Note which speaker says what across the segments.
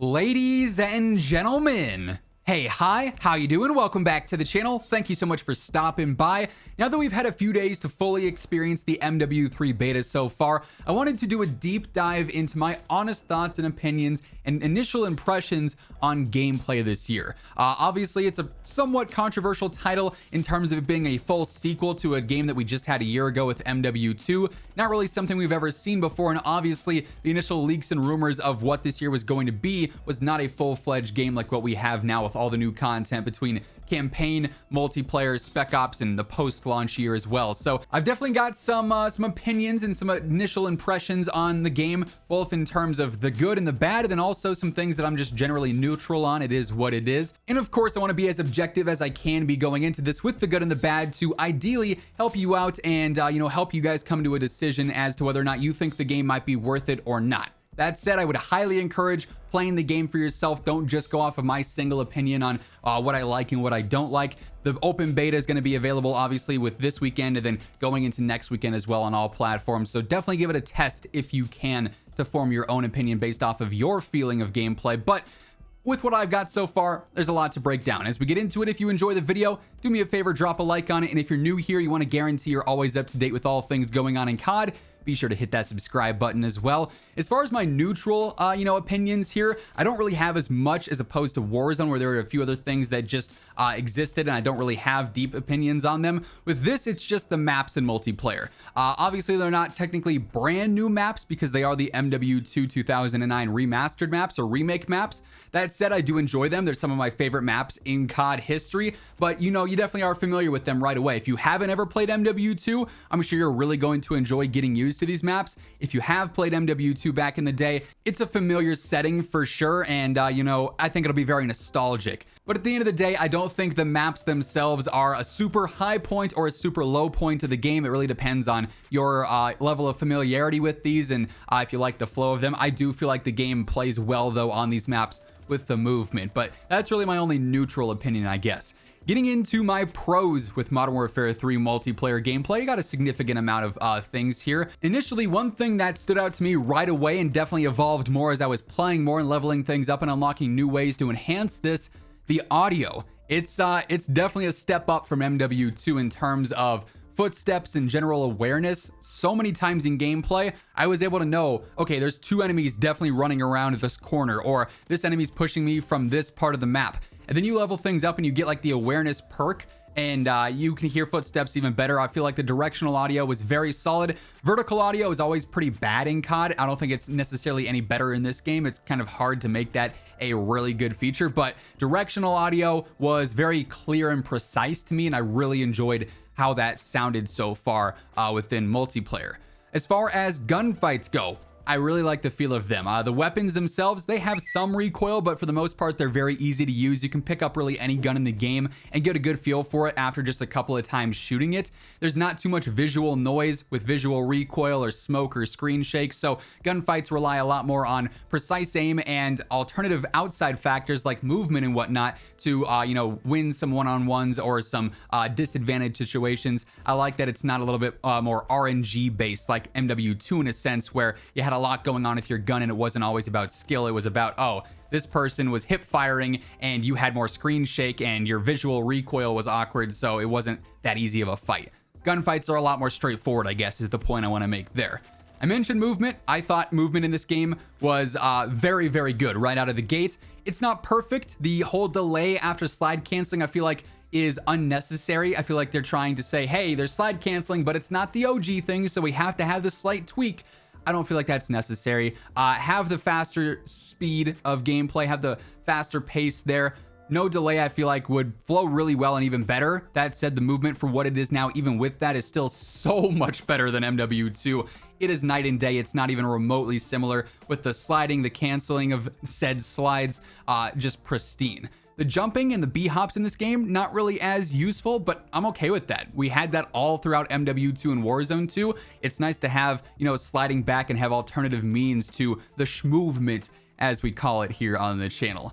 Speaker 1: Ladies and gentlemen, hey, hi, how you doing? Welcome back to the channel. Thank you so much for stopping by. Now that we've had a few days to fully experience the MW3 beta so far, I wanted to do a deep dive into my honest thoughts and opinions and initial impressions on gameplay this year. Obviously, it's a somewhat controversial title in terms of it being a full sequel to a game that we just had a year ago with MW2. Not really something we've ever seen before, and obviously the initial leaks and rumors of what this year was going to be was not a full-fledged game like what we have now with all the new content between campaign, multiplayer, spec ops, and the post-launch year as well. So I've definitely got some opinions and some initial impressions on the game, both in terms of the good and the bad, and then also some things that I'm just generally neutral on. It is what it is. And of course, I want to be as objective as I can be going into this with the good and the bad to ideally help you out and, help you guys come to a decision as to whether or not you think the game might be worth it or not. That said, I would highly encourage playing the game for yourself. Don't just go off of my single opinion on what I like and what I don't like. The open beta is going to be available obviously with this weekend and then going into next weekend as well on all platforms. So definitely give it a test if you can to form your own opinion based off of your feeling of gameplay. But with what I've got so far, there's a lot to break down. As we get into it, if you enjoy the video, do me a favor, drop a like on it. And if you're new here, you want to guarantee you're always up to date with all things going on in COD, be sure to hit that subscribe button as well. As far as my neutral, opinions here, I don't really have as much as opposed to Warzone, where there are a few other things that just existed and I don't really have deep opinions on them. With this, it's just the maps and multiplayer. Obviously, they're not technically brand new maps because they are the MW2 2009 remastered maps or remake maps. That said, I do enjoy them. They're some of my favorite maps in COD history, but you definitely are familiar with them right away. If you haven't ever played MW2, I'm sure you're really going to enjoy getting used to these maps. If you have played MW2 back in the day, it's a familiar setting for sure, and I think it'll be very nostalgic. But at the end of the day, I don't think the maps themselves are a super high point or a super low point of the game. It really depends on your level of familiarity with these and if you like the flow of them. I do feel like the game plays well though on these maps with the movement, but that's really my only neutral opinion, I guess. Getting into my pros with Modern Warfare 3 multiplayer gameplay, I got a significant amount of things here. Initially, one thing that stood out to me right away and definitely evolved more as I was playing more and leveling things up and unlocking new ways to enhance this, the audio. It's definitely a step up from MW2 in terms of footsteps and general awareness. So many times in gameplay, I was able to know, okay, there's two enemies definitely running around this corner, or this enemy's pushing me from this part of the map. And then you level things up and you get like the awareness perk, and you can hear footsteps even better. I feel like the directional audio was very solid. Vertical audio is always pretty bad in COD. I don't think it's necessarily any better in this game. It's kind of hard to make that a really good feature, but directional audio was very clear and precise to me, and I really enjoyed how that sounded so far within multiplayer. As far as gunfights go, I really like the feel of them. The weapons themselves, they have some recoil, but for the most part, they're very easy to use. You can pick up really any gun in the game and get a good feel for it after just a couple of times shooting it. There's not too much visual noise with visual recoil or smoke or screen shake, so gunfights rely a lot more on precise aim and alternative outside factors like movement and whatnot to, win some one-on-ones or some disadvantaged situations. I like that it's not a little bit more RNG based like MW2 in a sense, where you had a lot going on with your gun and it wasn't always about skill. It was about, oh, this person was hip firing and you had more screen shake and your visual recoil was awkward, so it wasn't that easy of a fight. Gunfights are a lot more straightforward, I guess, is the point I want to make there. I mentioned movement. I thought movement in this game was very, very good right out of the gate. It's not perfect. The whole delay after slide canceling, I feel like, is unnecessary. I feel like they're trying to say, hey, there's slide canceling, but it's not the OG thing, so we have to have this slight tweak. I don't feel like that's necessary. Have the faster speed of gameplay, have the faster pace there. No delay, I feel like, would flow really well and even better. That said, the movement for what it is now, even with that, is still so much better than MW2. It is night and day. It's not even remotely similar with the sliding, the canceling of said slides, just pristine. The jumping and the B-hops in this game, not really as useful, but I'm okay with that. We had that all throughout MW2 and Warzone 2. It's nice to have, sliding back and have alternative means to the schmovement, as we call it here on the channel.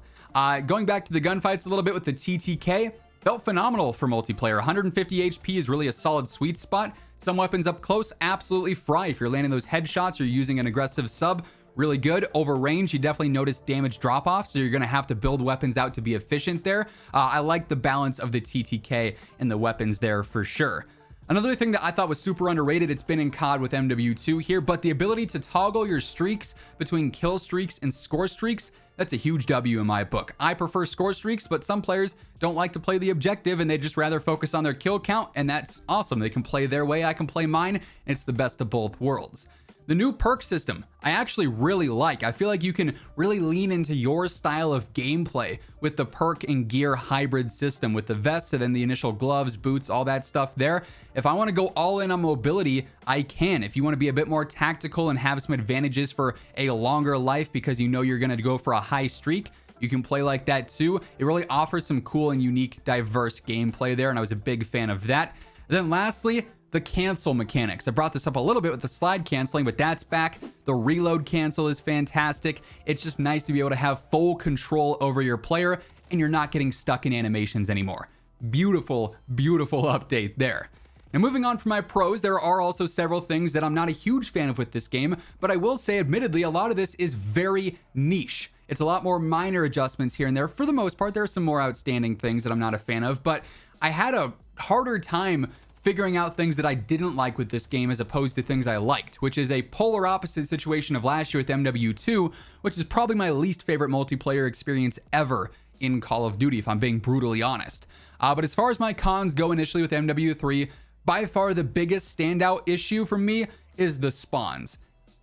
Speaker 1: Going back to the gunfights a little bit with the TTK, felt phenomenal for multiplayer. 150 HP is really a solid sweet spot. Some weapons up close absolutely fry. If you're landing those headshots or using an aggressive sub, really good. Over range, you definitely notice damage drop off, so you're going to have to build weapons out to be efficient there. I like the balance of the TTK and the weapons there for sure. Another thing that I thought was super underrated, it's been in COD with MW2 here, but the ability to toggle your streaks between kill streaks and score streaks, that's a huge W in my book. I prefer score streaks, but some players don't like to play the objective and they just rather focus on their kill count, and that's awesome. They can play their way, I can play mine, and it's the best of both worlds. The new perk system, I actually really like. I feel like you can really lean into your style of gameplay with the perk and gear hybrid system with the vests and then the initial gloves, boots, all that stuff there. If I want to go all in on mobility, I can. If you want to be a bit more tactical and have some advantages for a longer life because you know you're going to go for a high streak, you can play like that too. It really offers some cool and unique, diverse gameplay there, and I was a big fan of that. Then lastly, the cancel mechanics. I brought this up a little bit with the slide canceling, but that's back. The reload cancel is fantastic. It's just nice to be able to have full control over your player and you're not getting stuck in animations anymore. Beautiful, beautiful update there. Now moving on from my pros, there are also several things that I'm not a huge fan of with this game, but I will say admittedly a lot of this is very niche. It's a lot more minor adjustments here and there. For the most part, there are some more outstanding things that I'm not a fan of, but I had a harder time figuring out things that I didn't like with this game as opposed to things I liked, which is a polar opposite situation of last year with MW2, which is probably my least favorite multiplayer experience ever in Call of Duty, if I'm being brutally honest. But as far as my cons go initially with MW3, by far the biggest standout issue for me is the spawns.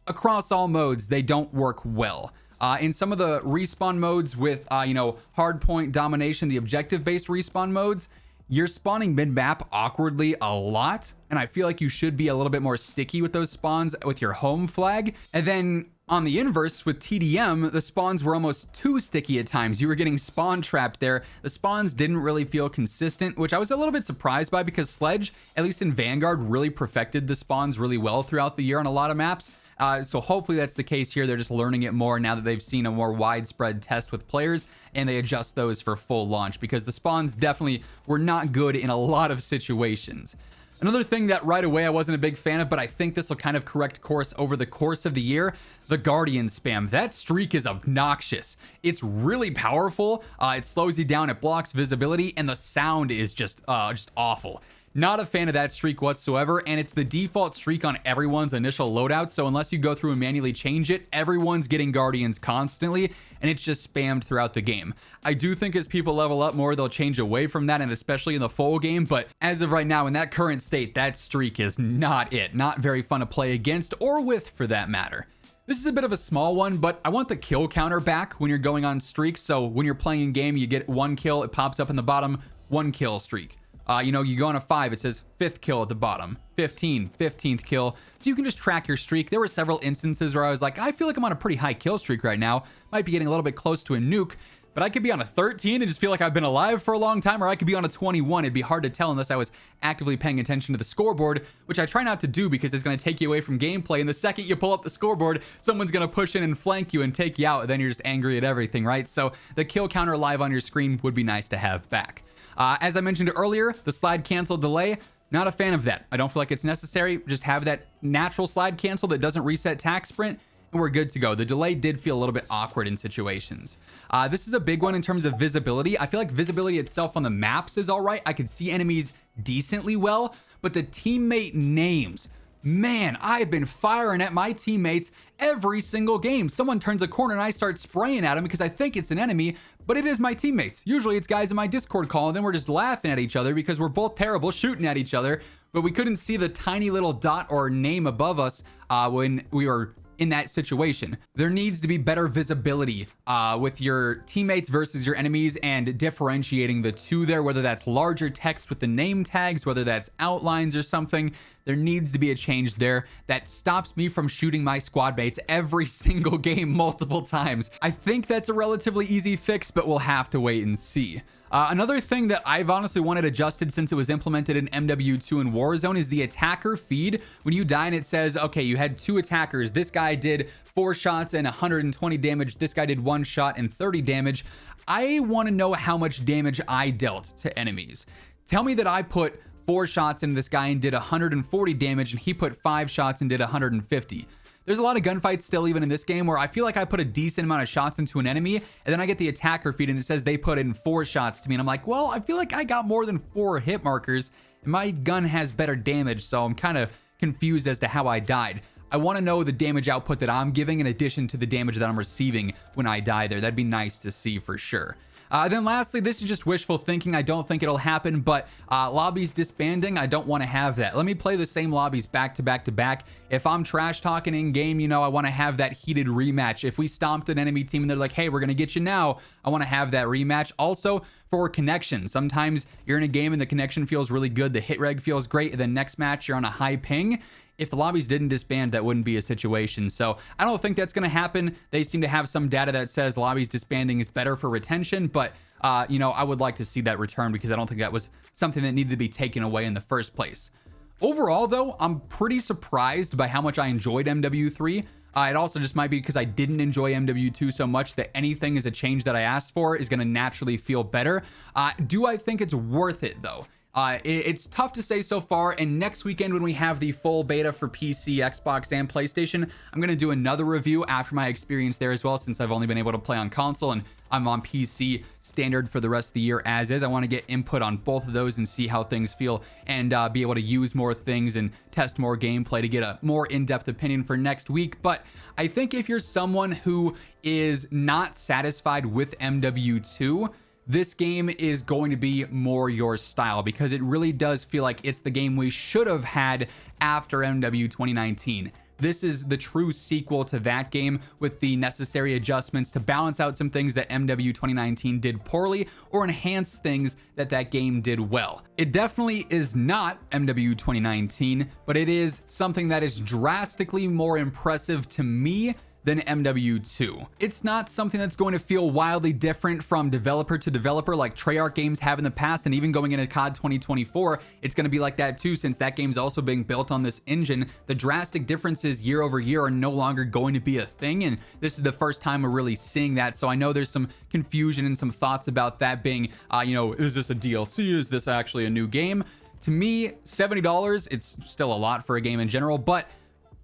Speaker 1: Across all modes, they don't work well. In some of the respawn modes with, hardpoint domination, the objective-based respawn modes, you're spawning mid-map awkwardly a lot, and I feel like you should be a little bit more sticky with those spawns with your home flag. And then on the inverse with TDM, the spawns were almost too sticky at times. You were getting spawn trapped there. The spawns didn't really feel consistent, which I was a little bit surprised by because Sledge, at least in Vanguard, really perfected the spawns really well throughout the year on a lot of maps. So hopefully that's the case here. They're just learning it more now that they've seen a more widespread test with players and they adjust those for full launch because the spawns definitely were not good in a lot of situations. Another thing that right away I wasn't a big fan of, but I think this will kind of correct course over the course of the year, the Guardian spam. That streak is obnoxious. It's really powerful. It slows you down, it blocks visibility, and the sound is just awful. Not a fan of that streak whatsoever, and it's the default streak on everyone's initial loadout, so unless you go through and manually change it, everyone's getting Guardians constantly, and it's just spammed throughout the game. I do think as people level up more, they'll change away from that, and especially in the full game, but as of right now, in that current state, that streak is not it. Not very fun to play against, or with for that matter. This is a bit of a small one, but I want the kill counter back when you're going on streaks, so when you're playing in game, you get 1 kill, it pops up in the bottom, 1 kill streak. You go on a 5, it says 5th kill at the bottom, 15th kill. So you can just track your streak. There were several instances where I was like, I feel like I'm on a pretty high kill streak right now. Might be getting a little bit close to a nuke, but I could be on a 13 and just feel like I've been alive for a long time, or I could be on a 21. It'd be hard to tell unless I was actively paying attention to the scoreboard, which I try not to do because it's going to take you away from gameplay. And the second you pull up the scoreboard, someone's going to push in and flank you and take you out, and then you're just angry at everything, right? So the kill counter live on your screen would be nice to have back. As I mentioned earlier, the slide cancel delay, not a fan of that. I don't feel like it's necessary. Just have that natural slide cancel that doesn't reset tac sprint, and we're good to go. The delay did feel a little bit awkward in situations. This is a big one in terms of visibility. I feel like visibility itself on the maps is all right. I could see enemies decently well, but the teammate names, man, I've been firing at my teammates every single game. Someone turns a corner and I start spraying at them because I think it's an enemy, but it is my teammates. Usually it's guys in my Discord call, and then we're just laughing at each other because we're both terrible shooting at each other, but we couldn't see the tiny little dot or name above us when we were in that situation. There needs to be better visibility with your teammates versus your enemies and differentiating the two there, whether that's larger text with the name tags, whether that's outlines or something. There needs to be a change there that stops me from shooting my squad mates every single game multiple times. I think that's a relatively easy fix, but we'll have to wait and see. Another thing that I've honestly wanted adjusted since it was implemented in MW2 and Warzone is the attacker feed. When you die and it says, okay, you had 2 attackers. This guy did 4 shots and 120 damage. This guy did 1 shot and 30 damage. I want to know how much damage I dealt to enemies. Tell me that I put 4 shots into this guy and did 140 damage, and he put 5 shots and did 150. there's a lot of gunfights still even in this game where I feel like I put a decent amount of shots into an enemy, and then I get the attacker feed and it says they put in 4 shots to me, and I'm like, well, I feel like I got more than 4 hit markers and my gun has better damage, so I'm kind of confused as to how I died. I want to know the damage output that I'm giving in addition to the damage that I'm receiving when I die there. That'd be nice to see for sure. Then lastly, this is just wishful thinking. I don't think it'll happen, but lobbies disbanding, I don't want to have that. Let me play the same lobbies back to back to back. If I'm trash talking in game, you know, I want to have that heated rematch. If we stomped an enemy team and they're like, hey, we're going to get you now, I want to have that rematch. Also, for connection, sometimes you're in a game and the connection feels really good, the hit reg feels great, and then next match you're on a high ping. If the lobbies didn't disband, that wouldn't be a situation. So I don't think that's going to happen. They seem to have some data that says lobbies disbanding is better for retention, but you know, I would like to see that return because I don't think that was something that needed to be taken away in the first place. Overall, though, I'm pretty surprised by how much I enjoyed MW3. It also just might be because I didn't enjoy MW2 so much that anything is a change that I asked for is going to naturally feel better. Do I think it's worth it, though? It's tough to say so far, and next weekend when we have the full beta for PC, Xbox, and PlayStation, I'm going to do another review after my experience there as well, since I've only been able to play on console and I'm on PC standard for the rest of the year as is. I want to get input on both of those and see how things feel and be able to use more things and test more gameplay to get a more in-depth opinion for next week. But I think if you're someone who is not satisfied with MW2, this game is going to be more your style because it really does feel like it's the game we should have had after MW 2019. This is the true sequel to that game with the necessary adjustments to balance out some things that MW 2019 did poorly or enhance things that that game did well. It definitely is not MW 2019, but it is something that is drastically more impressive to me than MW2. It's not something that's going to feel wildly different from developer to developer like Treyarch games have in the past, and even going into COD 2024, it's going to be like that too, since that game's also being built on this engine. The drastic differences year over year are no longer going to be a thing, and this is the first time we're really seeing that. So I know there's some confusion and some thoughts about that being, you know, is this a DLC? Is this actually a new game? To me, $70, it's still a lot for a game in general, but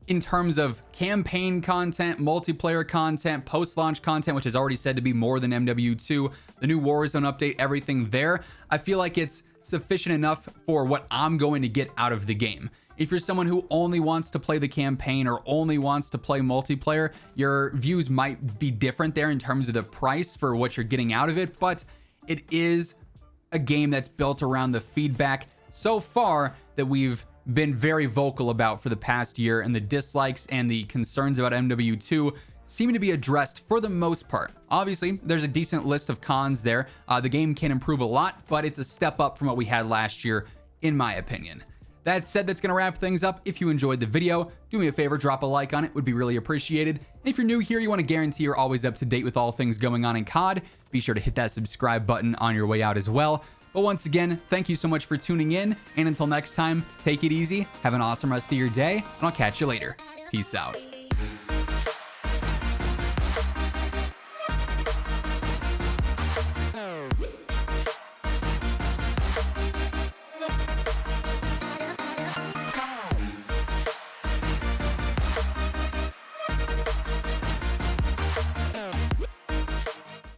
Speaker 1: in terms of campaign content, multiplayer content, post-launch content, which is already said to be more than MW2, the new Warzone update, everything there, I feel like it's sufficient enough for what I'm going to get out of the game. If you're someone who only wants to play the campaign or only wants to play multiplayer, your views might be different there in terms of the price for what you're getting out of it, but it is a game that's built around the feedback so far that we've been very vocal about for the past year, and the dislikes and the concerns about MW2 seem to be addressed for the most part. Obviously, there's a decent list of cons there. The game can improve a lot, but it's a step up from what we had last year, in my opinion. That said, that's going to wrap things up. If you enjoyed the video, do me a favor, drop a like on it, would be really appreciated. And if you're new here, you want to guarantee you're always up to date with all things going on in COD, be sure to hit that subscribe button on your way out as well. But once again, thank you so much for tuning in, and until next time, take it easy, have an awesome rest of your day, and I'll catch you later. Peace out.